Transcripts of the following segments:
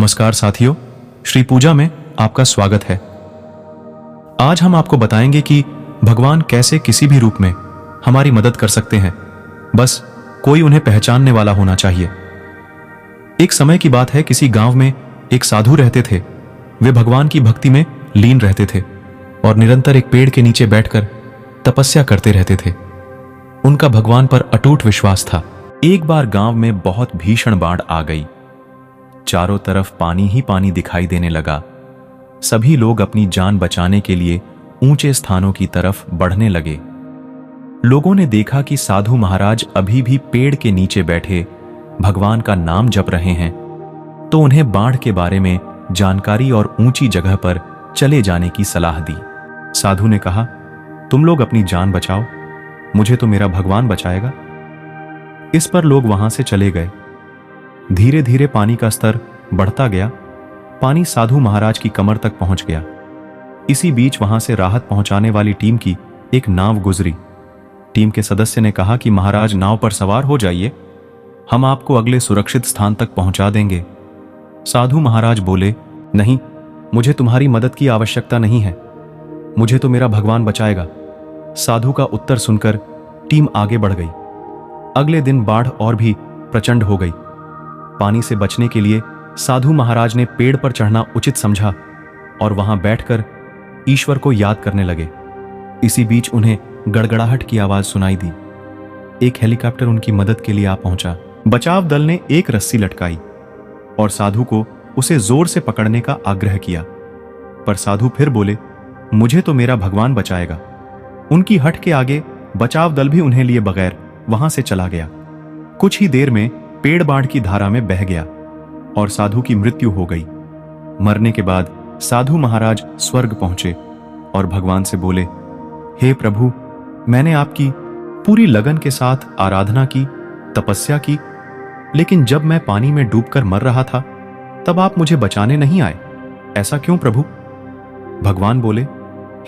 नमस्कार साथियों, श्री पूजा में आपका स्वागत है। आज हम आपको बताएंगे कि भगवान कैसे किसी भी रूप में हमारी मदद कर सकते हैं, बस कोई उन्हें पहचानने वाला होना चाहिए। एक समय की बात है, किसी गांव में एक साधु रहते थे। वे भगवान की भक्ति में लीन रहते थे और निरंतर एक पेड़ के नीचे बैठकर तपस्या करते रहते थे। उनका भगवान पर अटूट विश्वास था। एक बार गांव में बहुत भीषण बाढ़ आ गई। चारों तरफ पानी ही पानी दिखाई देने लगा। सभी लोग अपनी जान बचाने के लिए ऊंचे स्थानों की तरफ बढ़ने लगे। लोगों ने देखा कि साधु महाराज अभी भी पेड़ के नीचे बैठे भगवान का नाम जप रहे हैं, तो उन्हें बाढ़ के बारे में जानकारी और ऊंची जगह पर चले जाने की सलाह दी। साधु ने कहा, तुम लोग अपनी जान बचाओ, मुझे तो मेरा भगवान बचाएगा। इस पर लोग वहां से चले गए। धीरे धीरे पानी का स्तर बढ़ता गया। पानी साधु महाराज की कमर तक पहुंच गया। इसी बीच वहां से राहत पहुंचाने वाली टीम की एक नाव गुजरी। टीम के सदस्य ने कहा कि महाराज, नाव पर सवार हो जाइए, हम आपको अगले सुरक्षित स्थान तक पहुंचा देंगे। साधु महाराज बोले, नहीं, मुझे तुम्हारी मदद की आवश्यकता नहीं है, मुझे तो मेरा भगवान बचाएगा। साधु का उत्तर सुनकर टीम आगे बढ़ गई। अगले दिन बाढ़ और भी प्रचंड हो गई। पानी से बचने के लिए साधु महाराज ने पेड़ पर चढ़ना उचित समझा और वहां बैठकर ईश्वर को याद करने लगे। इसी बीच उन्हें गड़गड़ाहट की आवाज सुनाई दी। एक हेलीकॉप्टर उनकी मदद के लिए आ पहुंचा। बचाव दल ने एक रस्सी लटकाई और साधु को उसे जोर से पकड़ने का आग्रह किया, पर साधु फिर बोले, मुझे तो मेरा भगवान बचाएगा। उनकी हट के आगे बचाव दल भी उन्हें लिए बगैर वहां से चला गया। कुछ ही देर में पेड़ बाढ़ की धारा में बह गया और साधु की मृत्यु हो गई। मरने के बाद साधु महाराज स्वर्ग पहुंचे और भगवान से बोले, हे प्रभु, मैंने आपकी पूरी लगन के साथ आराधना की, तपस्या की, लेकिन जब मैं पानी में डूबकर मर रहा था तब आप मुझे बचाने नहीं आए। ऐसा क्यों प्रभु? भगवान बोले,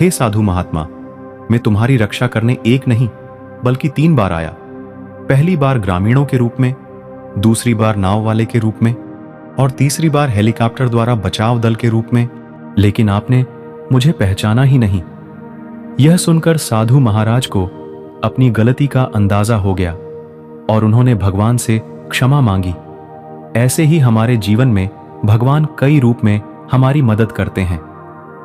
हे साधु महात्मा, मैं तुम्हारी रक्षा करने एक नहीं बल्कि 3 बार आया। पहली बार ग्रामीणों के रूप में, दूसरी बार नाव वाले के रूप में और तीसरी बार हेलीकॉप्टर द्वारा बचाव दल के रूप में, लेकिन आपने मुझे पहचाना ही नहीं। यह सुनकर साधु महाराज को अपनी गलती का अंदाजा हो गया और उन्होंने भगवान से क्षमा मांगी। ऐसे ही हमारे जीवन में भगवान कई रूप में हमारी मदद करते हैं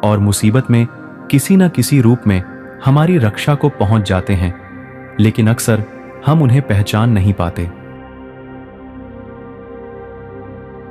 और मुसीबत में किसी न किसी रूप में हमारी रक्षा को पहुंच जाते हैं, लेकिन अक्सर हम उन्हें पहचान नहीं पाते।